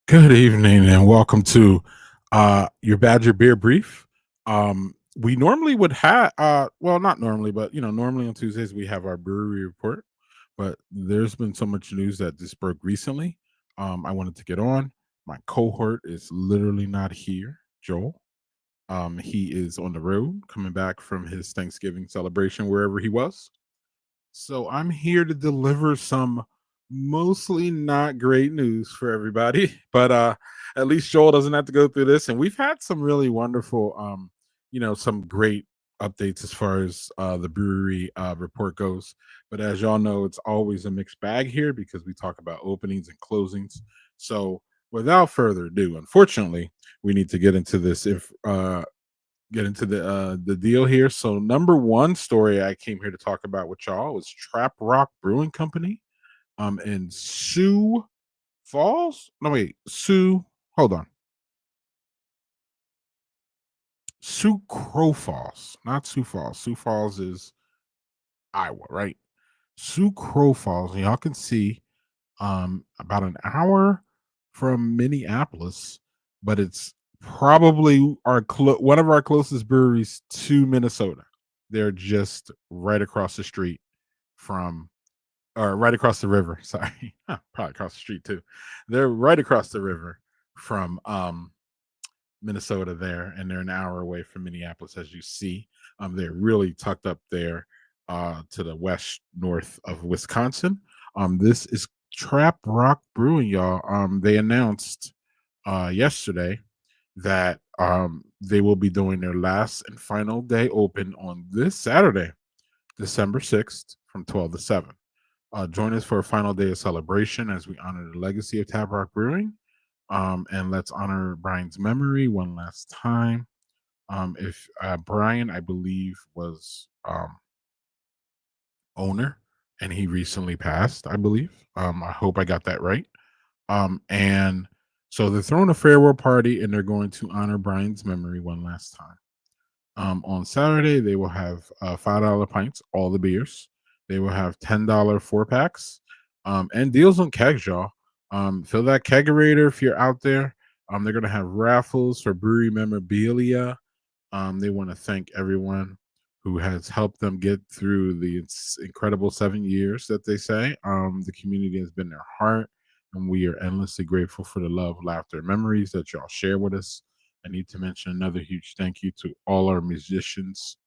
Good evening and welcome to your Badger Beer Brief. We normally would have well, not normally, but normally on Tuesdays we have our brewery report, but there's been so much news that just broke recently. I wanted to get on. My cohort is literally not here, Joel. He is on the road coming back from his Thanksgiving celebration wherever he was. So I'm here to deliver some mostly not great news for everybody, but at least Joel doesn't have to go through this. And we've had some really wonderful, some great updates as far as the brewery report goes. But as y'all know, it's always a mixed bag here because we talk about openings and closings. So without further ado, unfortunately, we need to get into this. If get into the deal here. So number one story I came here to talk about with y'all was Trap Rock Brewing Company in Sioux Falls. No wait, Sioux. Hold on, Sioux Crow Falls, not Sioux Falls. Sioux Falls is Iowa, right? Sioux Crow Falls. And y'all can see about an hour from Minneapolis, but it's probably one of our closest breweries to Minnesota. They're just right across the street from, or right across the river. Sorry, probably across the street too. They're right across the river from Minnesota there, and they're an hour away from Minneapolis, as you see. They're really tucked up there to the west north of Wisconsin. This is Trap Rock Brewing, y'all. They announced yesterday that they will be doing their last and final day open on this Saturday, December 6th from 12 to 7. Join us for a final day of celebration as we honor the legacy of Tap Rock Brewing. And let's honor Brian's memory one last time. If Brian, I believe, was owner and he recently passed, I believe. I hope I got that right. And so they're throwing a farewell party and they're going to honor Brian's memory one last time. On Saturday, they will have $5 pints, all the beers. They will have $10 four packs and deals on kegs, y'all. Fill that kegerator if you're out there. They're going to have raffles for brewery memorabilia. They want to thank everyone who has helped them get through the incredible 7 years that they say. The community has been their heart, and we are endlessly grateful for the love, laughter, and memories that y'all share with us. I need to mention another huge thank you to all our musicians.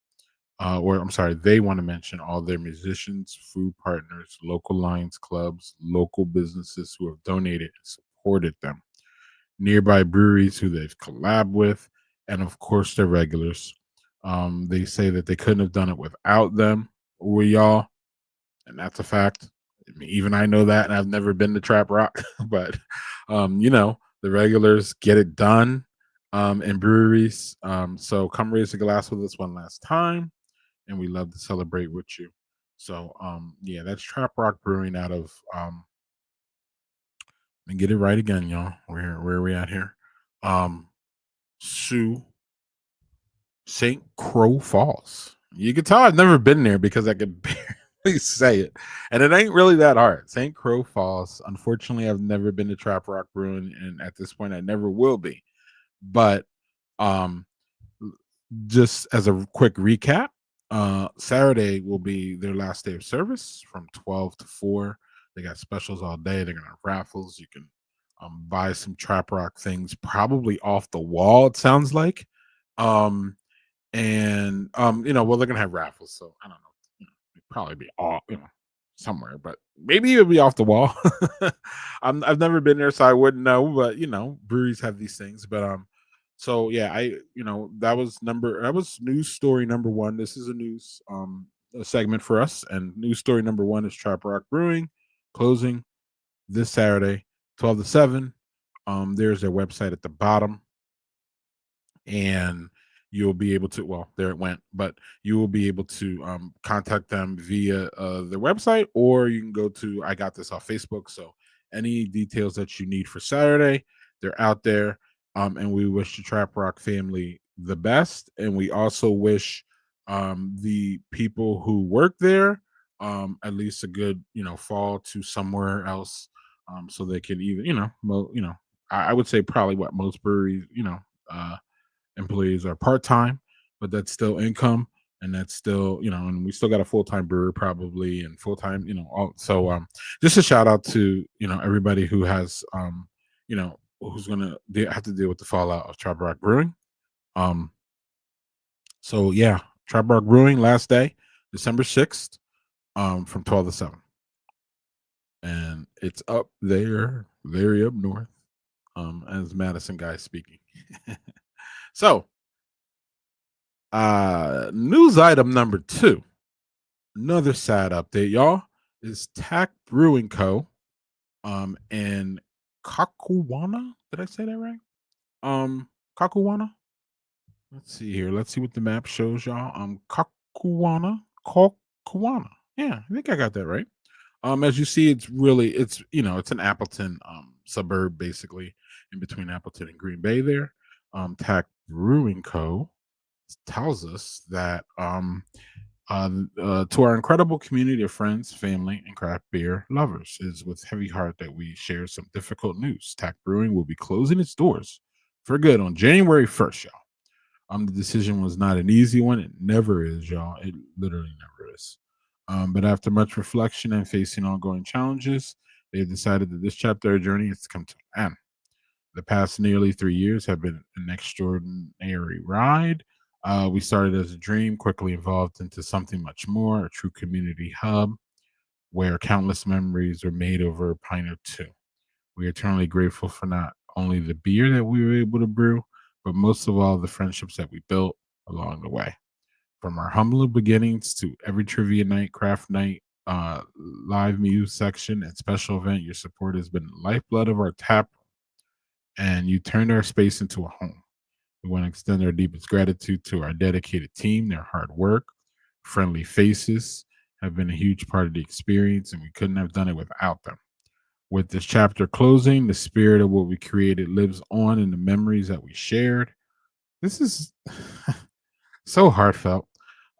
Or I'm sorry, they want to mention all their musicians, food partners, local Lions clubs, local businesses who have donated and supported them, nearby breweries who they've collabed with, and of course their regulars. They say that they couldn't have done it without them or y'all, and that's a fact. I mean, even I know that, and I've never been to Trap Rock, but the regulars get it done in breweries. So come raise a glass with us one last time, and we love to celebrate with you. So yeah, that's Trap Rock Brewing out of and get it right again, y'all. Where are we at here? Sioux St. Crow Falls. You can tell I've never been there because I could barely say it. And it ain't really that hard. St. Crow Falls. Unfortunately, I've never been to Trap Rock Brewing, and at this point I never will be. But um just as a quick recap, Saturday will be their last day of service from 12 to 4. They got specials all day. They're gonna have raffles. You can buy some Trap Rock things, probably off the wall, it sounds like. Um, and well, they're gonna have raffles, so I don't know. It'd probably be all somewhere, but maybe it'll be off the wall. I've never been there, so I wouldn't know. But breweries have these things. But so yeah, that was news story number one. This is a news a segment for us, and news story number one is Trap Rock Brewing closing this Saturday, 12 to 7. There's their website at the bottom, and you'll be able to, well, there it went, but you will be able to contact them via their website, or you can go to, I got this off Facebook. So any details that you need for Saturday, they're out there. And we wish the Trap Rock family the best, and we also wish the people who work there at least a good fall to somewhere else, so they can either I would say probably what most breweries uh, employees are part time, but that's still income, and that's still and we still got a full time brewer probably and full time so just a shout out to everybody who has who's gonna have to deal with the fallout of Trap Rock Brewing. um so yeah, Trap Rock Brewing last day, December 6th, from 12 to 7, and it's up there, very up north, as Madison guy speaking. So news item number 2, another sad update, y'all, is Tack Brewing Co. And Kakuwana. Did I say that right? Kakuwana. Let's see here. Let's see what the map shows, y'all. Kakuwana. Kakuwana. Yeah, I think I got that right. As you see, it's an Appleton suburb, basically in between Appleton and Green Bay there. Tack Brewing Co. tells us that to our incredible community of friends, family, and craft beer lovers, it is with heavy heart that we share some difficult news. Tack Brewing will be closing its doors for good on January 1st, y'all. The decision was not an easy one. It never is, y'all. It literally never is. But after much reflection and facing ongoing challenges, they've decided that this chapter of journey has come to an end. The past nearly 3 years have been an extraordinary ride. We started as a dream, quickly evolved into something much more, a true community hub where countless memories are made over a pint or two. We are eternally grateful for not only the beer that we were able to brew, but most of all, the friendships that we built along the way. From our humble beginnings to every trivia night, craft night, live music section, and special event, your support has been the lifeblood of our tap, and you turned our space into a home. We want to extend our deepest gratitude to our dedicated team. Their hard work, friendly faces have been a huge part of the experience, and we couldn't have done it without them. With this chapter closing, the spirit of what we created lives on in the memories that we shared. This is so heartfelt.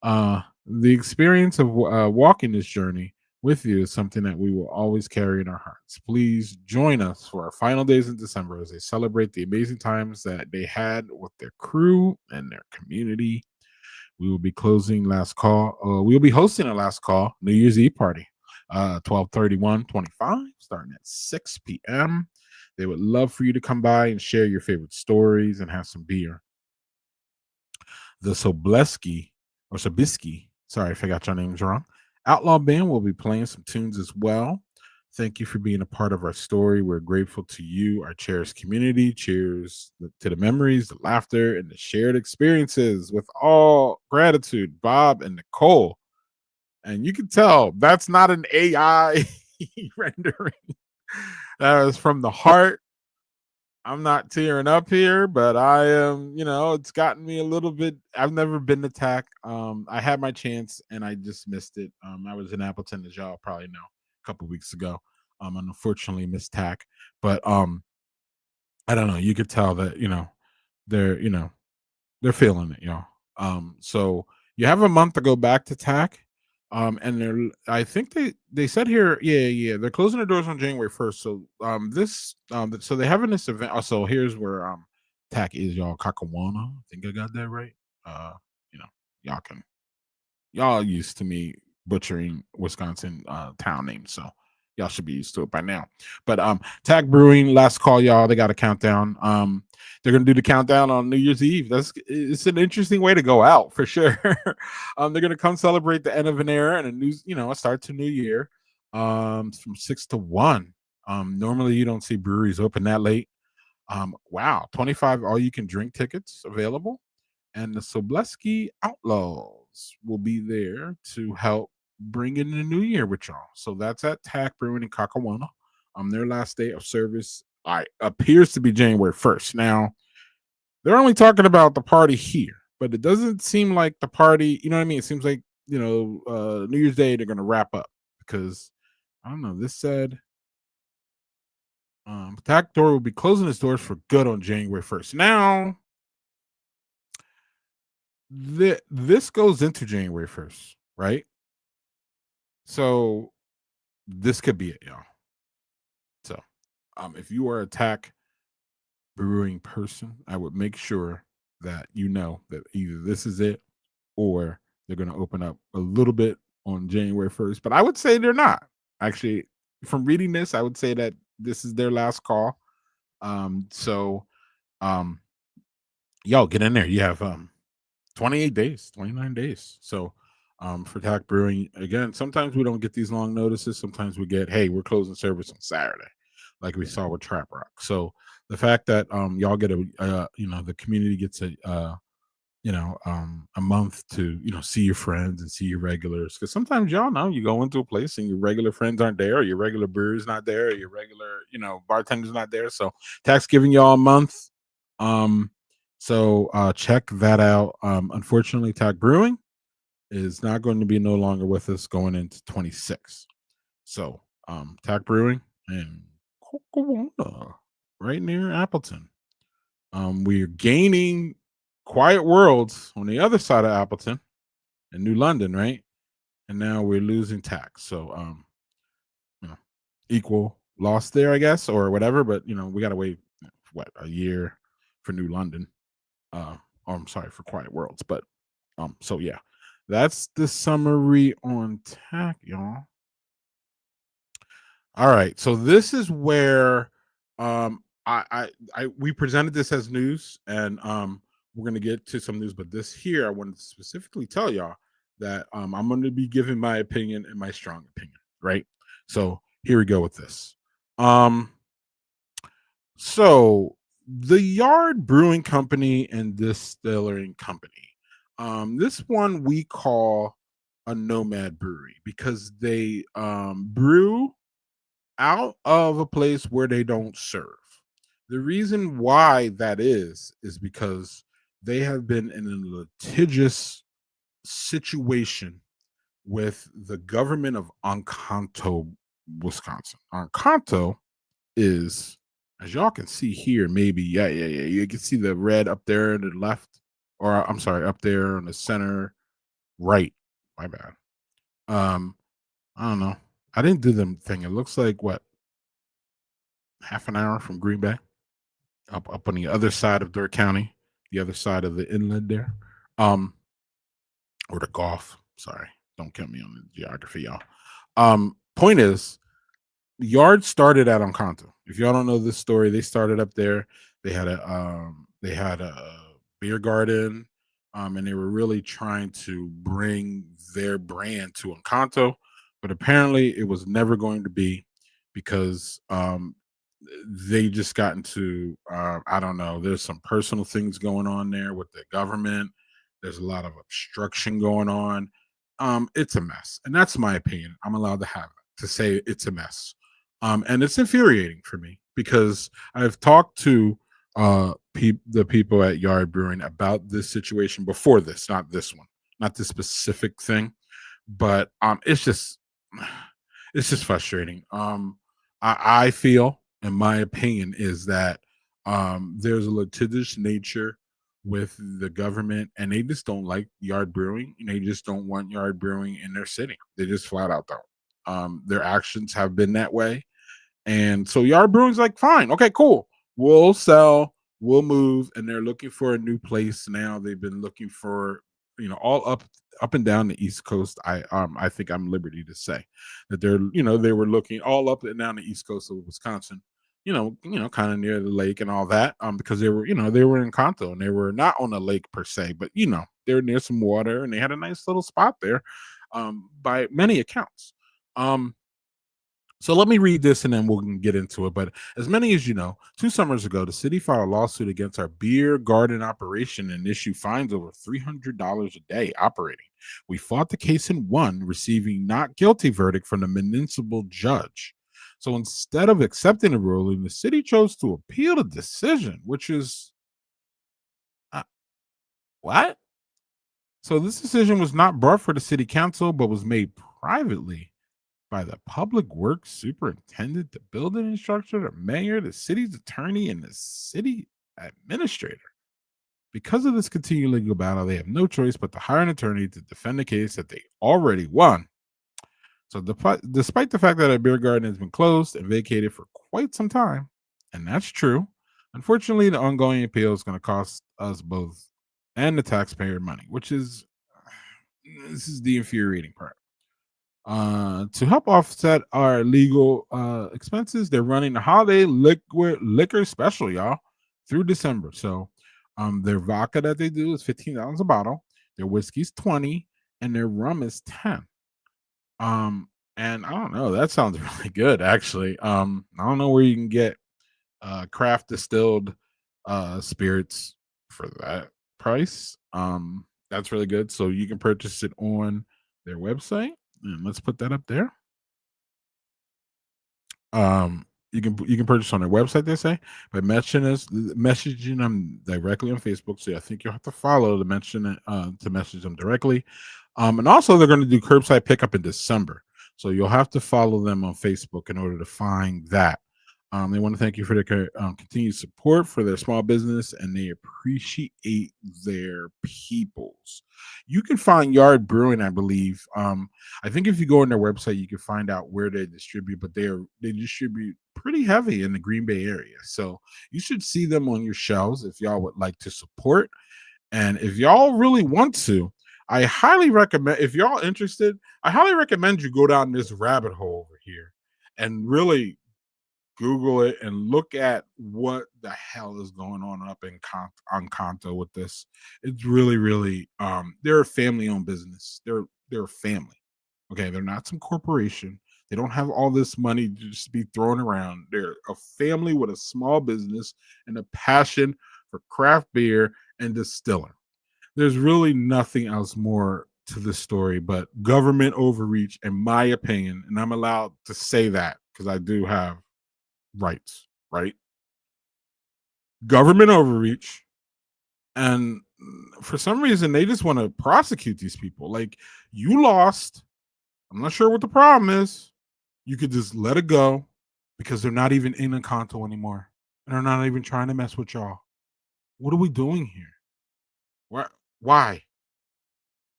The experience of walking this journey with you is something that we will always carry in our hearts. Please join us for our final days in December as they celebrate the amazing times that they had with their crew and their community. We will be closing last call. We will be hosting a last call New Year's Eve party, 12/31/25, starting at 6 p.m. They would love for you to come by and share your favorite stories and have some beer. The Sobleski or Sobisky, sorry if I got your names wrong, Outlaw Band will be playing some tunes as well. Thank you for being a part of our story. We're grateful to you, our cherished community. Cheers to the memories, the laughter, and the shared experiences. With all gratitude, Bob and Nicole. And you can tell that's not an AI rendering. That is from the heart. I'm not tearing up here, but I am, it's gotten me a little bit. I've never been attacked. I had my chance and I just missed it. I was in Appleton, as y'all probably know, a couple weeks ago. And unfortunately missed tack. But I don't know. You could tell that, they're, they're feeling it, y'all. So you have a month to go back to TAC. And I think they said here, yeah, they're closing their doors on January 1st. So so they having this event. Also, here's where TAC is, y'all. Kakawana. I think I got that right. You know, y'all can y'all used to me butchering Wisconsin town names, so y'all should be used to it by now. But Tag Brewing, last call, y'all. They got a countdown. They're gonna do the countdown on New Year's Eve. It's an interesting way to go out for sure. They're gonna come celebrate the end of an era and a start to new year. From 6 to 1. Normally you don't see breweries open that late. Wow, 25 all you can drink tickets available, and the Sobleski Outlaws will be there to help bring in the new year with y'all. So that's at Tack Brewing in Kakawana. Their last day of service appears to be January 1st. Now, they're only talking about the party here, but it doesn't seem like the party, you know what I mean? It seems like, New Year's Day, they're going to wrap up because, I don't know, this said, Tack Door will be closing its doors for good on January 1st. Now, This goes into January 1st, right? So this could be it, y'all. So, if you are a tack brewing person, I would make sure that you know that either this is it or they're going to open up a little bit on January 1st. But I would say they're not. Actually, from reading this, I would say that this is their last call. So um y'all get in there. You have 28 days, 29 days. So for tack brewing, again, sometimes we don't get these long notices. Sometimes we get, hey, we're closing service on Saturday, like we saw with Trap Rock. So the fact that y'all get the community gets a month to see your friends and see your regulars, because sometimes y'all know you go into a place and your regular friends aren't there, or your regular brewers not there, or your regular bartender's not there. So tax giving y'all a month. Check that out. Unfortunately, tax brewing is not going to be no longer with us going into 26. So tack brewing and Coca-Cola right near Appleton. We're gaining Quiet Worlds on the other side of Appleton in New London, right? And now we're losing tax. So, you know, equal loss there, I guess, or whatever. But we got to wait what, a year for New London. I'm sorry, for Quiet Worlds. But so yeah, that's the summary on tack, y'all. All right. So this is where I we presented this as news, and we're gonna get to some news, but this here I wanted to specifically tell y'all that I'm gonna be giving my opinion and my strong opinion, right? So here we go with this. Um so the Yard Brewing Company and Distilling Company. This one we call a nomad brewery because they brew out of a place where they don't serve. The reason why that is because they have been in a litigious situation with the government of Encanto, Wisconsin. Encanto is, as y'all can see here, maybe, yeah. You can see the red up there to the left, or I'm sorry, up there in the center right. My bad. Um, I don't know. I didn't do the thing. It looks like what, half an hour from Green Bay, up on the other side of Door County, the other side of the inland there, um, or the Gulf. Sorry, don't kill me on the geography, y'all. Point is, Yard started at Encanto. If y'all don't know this story, they started up there. They had a beer garden, and they were really trying to bring their brand to Encanto, but apparently it was never going to be because they just got into I don't know. There's some personal things going on there with the government. There's a lot of obstruction going on. It's a mess, and that's my opinion. I'm allowed to have it, to say it's a mess. And it's infuriating for me because I've talked to the people at Yard Brewing about this situation before this, not this one, not this specific thing, but it's just frustrating. I feel, in my opinion, is that there's a litigious nature with the government, and they just don't like Yard Brewing, and they just don't want Yard Brewing in their city. They just flat out don't. Their actions have been that way, and so Yard Brewing's like, fine, okay, cool. We'll sell, we'll move, and they're looking for a new place now. They've been looking for, all up and down the East Coast. I think I'm liberty to say that they were looking all up and down the East Coast of Wisconsin, kind of near the lake and all that, because they were in Kanto, and they were not on a lake per se, but they were near some water, and they had a nice little spot there, by many accounts. Um, so let me read this and then we'll get into it. But as many as you know, 2 summers ago, the city filed a lawsuit against our beer garden operation and issued fines over $300 a day operating. We fought the case and won, receiving not guilty verdict from the municipal judge. So instead of accepting the ruling, the city chose to appeal the decision, which is uh, what? So this decision was not brought for the city council, but was made privately by the public works superintendent, the building instructor, the mayor, the city's attorney, and the city administrator. Because of this continued legal battle, they have no choice but to hire an attorney to defend the case that they already won. So, despite the fact that a beer garden has been closed and vacated for quite some time, and that's true, unfortunately, the ongoing appeal is going to cost us both and the taxpayer money, which is this is the infuriating part. To help offset our legal expenses, they're running a holiday liquor special, y'all, through December. So, their vodka that they do is $15 a bottle, their whiskey's 20, and their rum is 10. Um, and I don't know, that sounds really good, actually. I don't know where you can get craft distilled spirits for that price. That's really good. So you can purchase it on their website, and let's put that up there. You can purchase on their website, they say, by messaging them directly on Facebook. So I think you'll have to follow to mention it to message them directly. And also they're going to do curbside pickup in December. So you'll have to follow them on Facebook in order to find that. They want to thank you for their continued support for their small business, and they appreciate their peoples. You can find Yard Brewing, I believe. I think if you go on their website, you can find out where they distribute, but they distribute pretty heavy in the Green Bay area. So you should see them on your shelves if y'all would like to support. And if y'all really want to, I highly recommend, if y'all interested, I highly recommend you go down this rabbit hole over here and really Google it and look at what the hell is going on up in on Kanto with this. It's really, really they're a family owned business. They're a family. Okay, they're not some corporation. They don't have all this money to just be thrown around. They're a family with a small business and a passion for craft beer and distilling. There's really nothing else more to the story but government overreach, in my opinion. And I'm allowed to say that because I do have rights, right? Government overreach. And for some reason, they just want to prosecute these people. Like, you lost. I'm not sure what the problem is. You could just let it go because they're not even in Encanto anymore. And they're not even trying to mess with y'all. What are we doing here? Why? Why?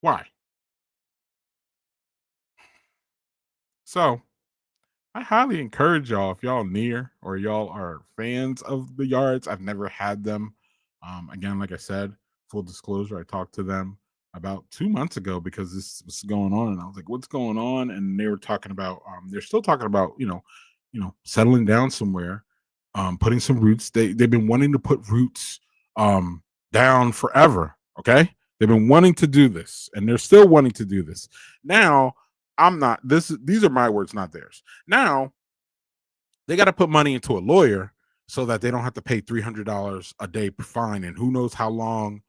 Why? So I highly encourage y'all, if y'all near or y'all are fans of the yards. I've never had them. Again, like I said, full disclosure, I talked to them about 2 months ago because this was going on, and I was like, "What's going on?" And they were talking about. They're still talking about settling down somewhere, putting some roots. They've been wanting to put roots down forever. Okay, they've been wanting to do this, and they're still wanting to do this. Now, I'm not. These are my words, not theirs. Now they got to put money into a lawyer so that they don't have to pay $300 a day fine, and who knows how long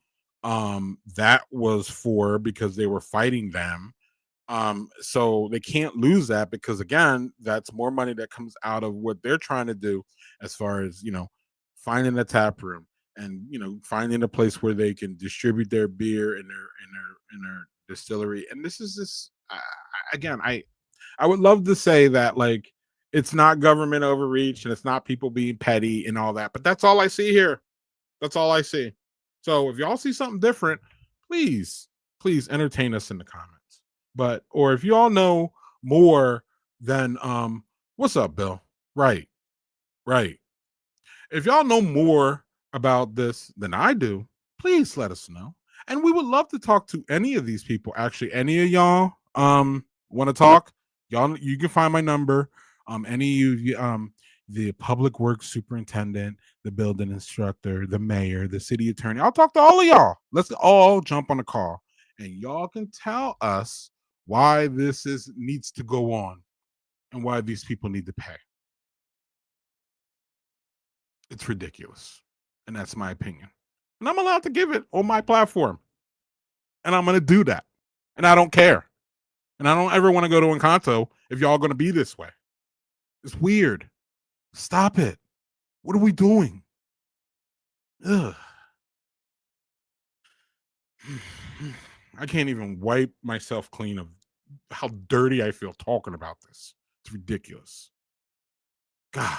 that was for because they were fighting them. So they can't lose that because again, that's more money that comes out of what they're trying to do as far as finding a tap room and finding a place where they can distribute their beer in their distillery. And this is this again, I would love to say that like it's not government overreach and it's not people being petty and all that, but that's all I see here. That's all I see. So if y'all see something different, please, please entertain us in the comments. But or if y'all know more than what's up, Bill? Right, right. If y'all know more about this than I do, please let us know. And we would love to talk to any of these people. Actually, any of y'all want to talk? Y'all, you can find my number. Any of you, the public works superintendent, the building instructor, the mayor, the city attorney. I'll talk to all of y'all. Let's all jump on a call, and y'all can tell us why this is needs to go on and why these people need to pay. It's ridiculous. And that's my opinion. And I'm allowed to give it on my platform. And I'm going to do that. And I don't care. And I don't ever want to go to Encanto if y'all going to be this way. It's weird. Stop it. What are we doing? Ugh. I can't even wipe myself clean of how dirty I feel talking about this. It's ridiculous. God.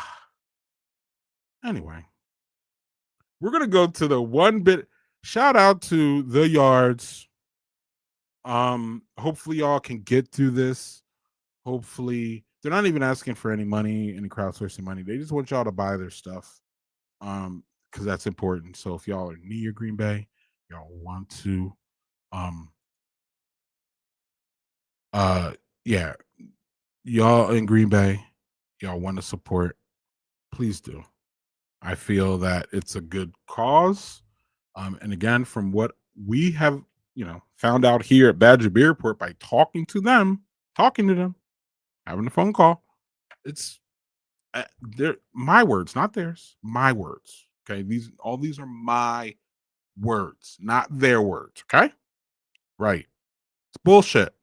Anyway, we're going to go to the one bit. shout out to the Yards. Hopefully y'all can get through this. Hopefully they're not even asking for any money, any crowdsourcing money. They just want y'all to buy their stuff. Because that's important. So if y'all are near Green Bay, y'all want to um uh yeah, y'all in Green Bay, y'all want to support, please do. I feel that it's a good cause. And again, from what we have, found out here at Badger Beer Report by talking to them, having a phone call, it's they're my words, not theirs, my words. Okay, these are my words, not their words. Okay, right? It's bullshit,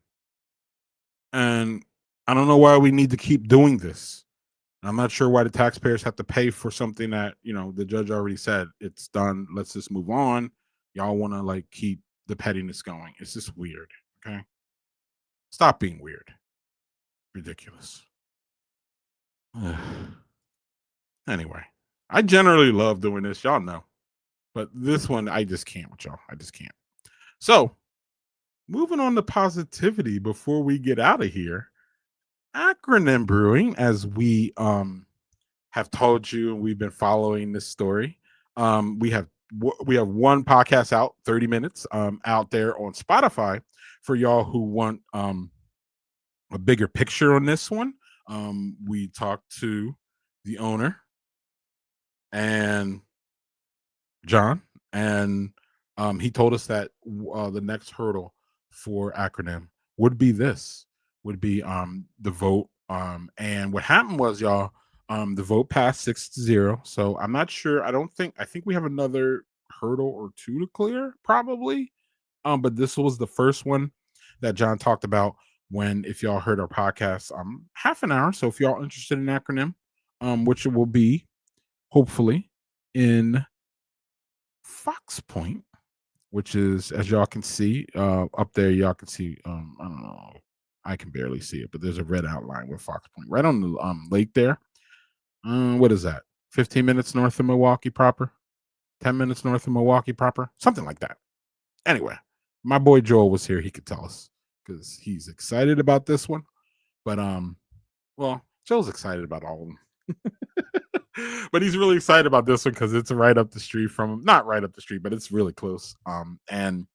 and I don't know why we need to keep doing this. I'm not sure why the taxpayers have to pay for something that the judge already said it's done. Let's just move on. Y'all want to like keep the pettiness going. It's just weird. Okay, stop being weird. Ridiculous. Anyway, I generally love doing this. Y'all know, but this one I just can't with y'all. I just can't. So moving on to positivity before we get out of here. Acronym brewing, as we have told you, and we've been following this story. We have one podcast out, 30 minutes, out there on Spotify for y'all who want a bigger picture on this one. We talked to the owner and John, and he told us that the next hurdle for acronym would be this, would be the vote. And what happened was, y'all, the vote passed 6-0. So I'm not sure. I think we have another hurdle or two to clear, probably. But this was the first one that John talked about when, if y'all heard our podcast, half an hour. So if y'all interested in acronym, which it will be hopefully in Fox Point, which is, as y'all can see up there, y'all can see. I don't know, I can barely see it, but there's a red outline with Fox Point right on the lake there. What is that? 15 minutes north of Milwaukee proper, 10 minutes north of Milwaukee proper, something like that. Anyway, my boy Joel was here. He could tell us because he's excited about this one. But well, Joel's excited about all of them. But he's really excited about this one because it's right up the street from him. Not right up the street, but it's really close. And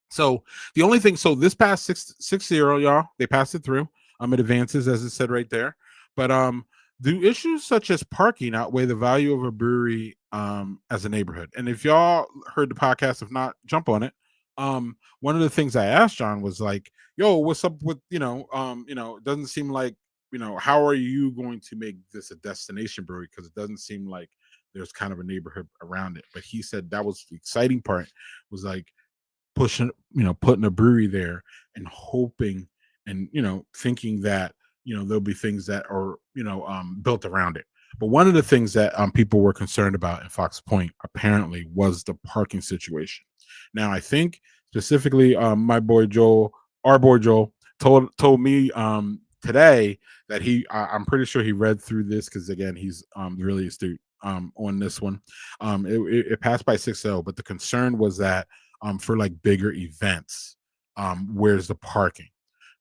so the only thing, so this passed 6-0, y'all. They passed it through. It advances, as it said right there. But do issues such as parking outweigh the value of a brewery as a neighborhood? And if y'all heard the podcast, if not, jump on it. One of the things I asked John was like, yo, what's up with, it doesn't seem like, how are you going to make this a destination brewery? Because it doesn't seem like there's kind of a neighborhood around it. But he said that was the exciting part, was like, putting a brewery there and hoping and, thinking that, there'll be things that are, built around it. But one of the things that people were concerned about in Fox Point apparently was the parking situation. Now, I think specifically, my boy Joel, our boy Joel, told me today that I'm pretty sure he read through this because again, he's really astute on this one. It passed by 6-0, but the concern was that for like bigger events, where's the parking?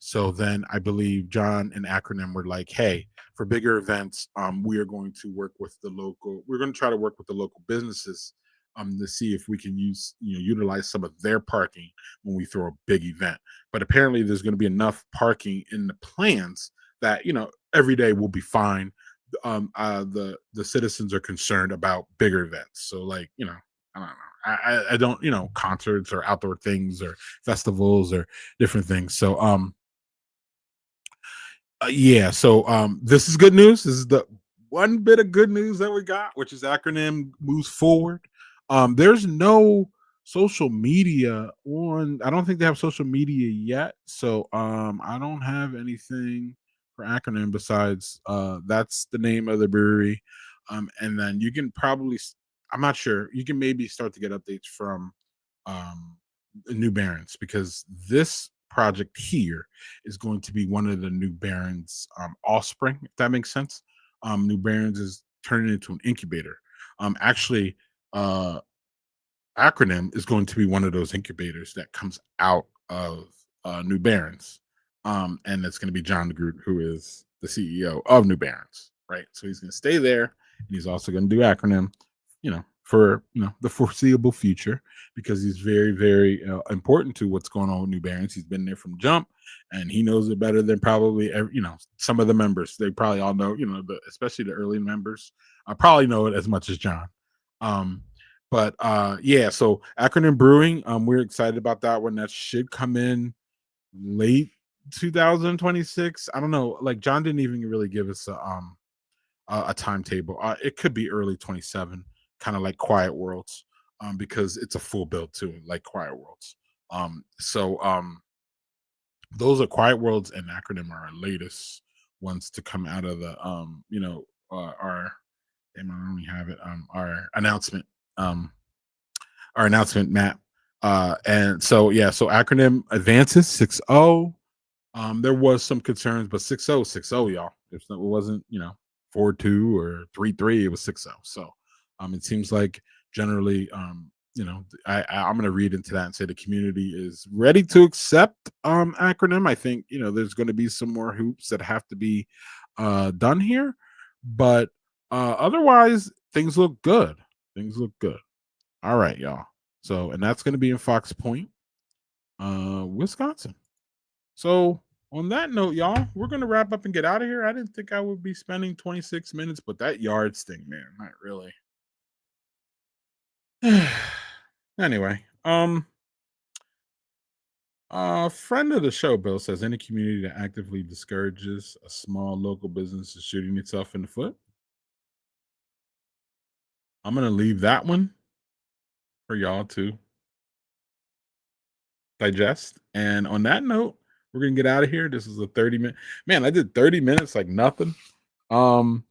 So then I believe John and Acronym were like, hey, for bigger events, we are going to work with we're going to try to work with the local businesses to see if we can utilize some of their parking when we throw a big event. But apparently there's going to be enough parking in the plans that, every day will be fine. The citizens are concerned about bigger events. So like, I don't know. I don't, concerts or outdoor things or festivals or different things. So yeah, so this is good news. This is the one bit of good news that we got, which is acronym moves forward. There's no social media on. I don't think they have social media yet, so I don't have anything for acronym besides that's the name of the brewery. And then you can probably, I'm not sure, you can maybe start to get updates from um New Barons, because this project here is going to be one of the New Barons offspring, if that makes sense. New Barons is turning into an incubator. Actually, uh, Acronym is going to be one of those incubators that comes out of New Barons. And it's going to be John DeGroot, who is the CEO of New Barons, right? So he's going to stay there, and he's also going to do Acronym, for the foreseeable future, because he's very, very important to what's going on with New Barons. He's been there from jump, and he knows it better than probably some of the members. They probably all know, especially the early members. I probably know it as much as John. Um, but yeah, so Acronym Brewing, we're excited about that one. That should come in late 2026. I don't know. Like John didn't even really give us a timetable. It could be early 27, kind of like Quiet Worlds, because it's a full build too, like Quiet Worlds. So those are Quiet Worlds and Acronym are our latest ones to come out of the our damn, I only have it um our announcement map. And so yeah, so Acronym advances 6-0. There was some concerns, but 6-0, 6-0, y'all. It wasn't 4-2 or 3-3. It was 6-0. So it seems like generally I'm going to read into that and say the community is ready to accept Acronym. I think there's going to be some more hoops that have to be done here, but otherwise things look good. Things look good. All right, y'all. So, and that's going to be in Fox Point, Wisconsin. So, on that note, y'all, we're going to wrap up and get out of here. I didn't think I would be spending 26 minutes, but that yards thing, man, not really. Anyway, a friend of the show, Bill, says any community that actively discourages a small local business is shooting itself in the foot. I'm going to leave that one for y'all to digest. And on that note, we're gonna get out of here. This is a 30-minute man. I did 30 minutes like nothing. Um,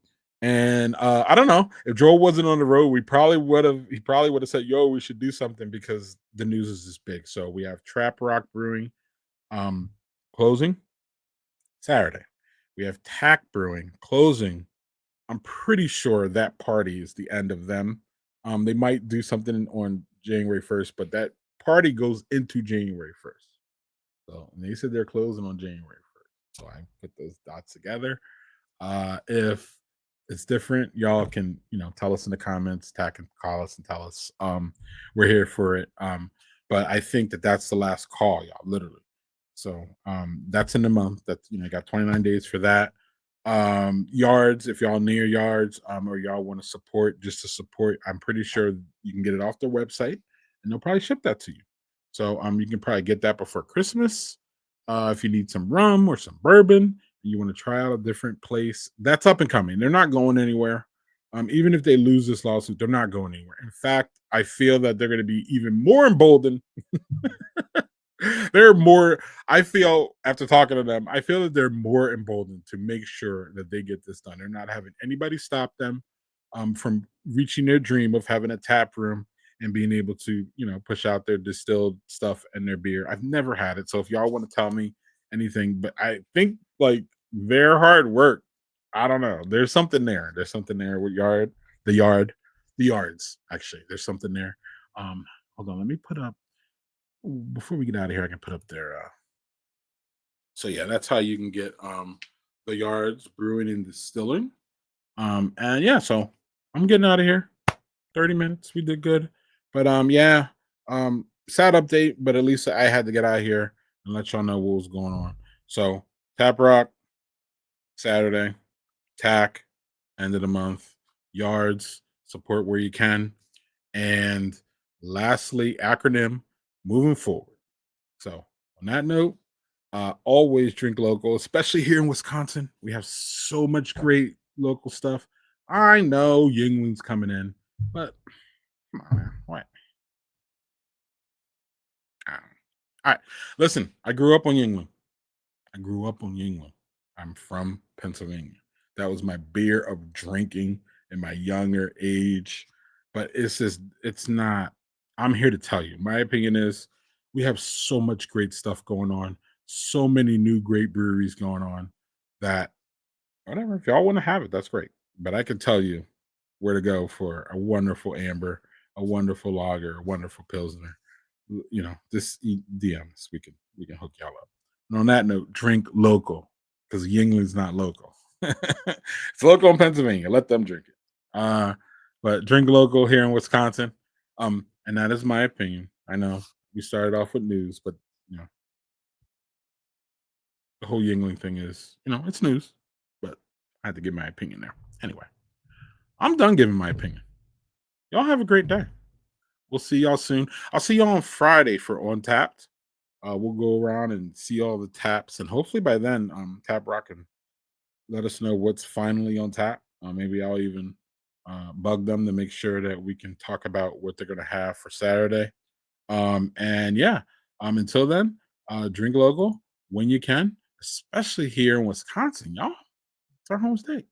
and I don't know if Joel wasn't on the road, he probably would have said, "Yo, we should do something," because the news is this big. So we have Trap Rock Brewing um closing Saturday. We have Tack Brewing closing. I'm pretty sure that party is the end of them. They might do something on January 1st, but that party goes into January 1st. So and they said they're closing on January 1st. So I put those dots together. If it's different, y'all can, tell us in the comments, tag and call us and tell us. We're here for it. But I think that that's the last call, y'all, literally. So that's in the month. That's got 29 days for that. Yards, if y'all near yards, or y'all want to support, just to support, I'm pretty sure you can get it off their website and they'll probably ship that to you. So you can probably get that before Christmas. If you need some rum or some bourbon, you want to try out a different place, that's up and coming. They're not going anywhere. Even if they lose this lawsuit, they're not going anywhere. In fact, I feel that they're going to be even more emboldened. They're more, I feel, after talking to them, I feel that they're more emboldened to make sure that they get this done. They're not having anybody stop them from reaching their dream of having a tap room and being able to, push out their distilled stuff and their beer. I've never had it. So if y'all want to tell me anything, but I think like their hard work, I don't know. There's something there. There's something there with the yards, actually. There's something there. Hold on, let me put up before we get out of here, I can put up there. So yeah, that's how you can get the yards brewing and distilling. And yeah, so I'm getting out of here. 30 minutes. We did good. But yeah, sad update, but at least I had to get out of here and let y'all know what was going on. So Tap Rock, Saturday, Tack, end of the month, yards, support where you can. And lastly, Acronym moving forward. So, on that note, always drink local, especially here in Wisconsin. We have so much great local stuff. I know Yingling's coming in, but come on, man. What? I don't know. All right. Listen, I grew up on Yingling. I grew up on Yingling. I'm from Pennsylvania. That was my beer of drinking in my younger age. But it's not. I'm here to tell you. My opinion is we have so much great stuff going on, so many new great breweries going on that whatever, if y'all want to have it, that's great. But I can tell you where to go for a wonderful amber. a wonderful lager, a wonderful pilsner, just DM us. We can hook y'all up. And on that note, drink local because Yingling's not local. It's local in Pennsylvania. Let them drink it. But drink local here in Wisconsin. And that is my opinion. I know we started off with news, but you know, the whole Yingling thing is, it's news. But I had to give my opinion there. Anyway, I'm done giving my opinion. Y'all have a great day. We'll see y'all soon. I'll see y'all on Friday for On Tapped. We'll go around and see all the taps, and hopefully by then, Tap Rock can let us know what's finally on tap. Maybe I'll even bug them to make sure that we can talk about what they're going to have for Saturday. And yeah, until then, drink local when you can, especially here in Wisconsin, y'all. It's our home state.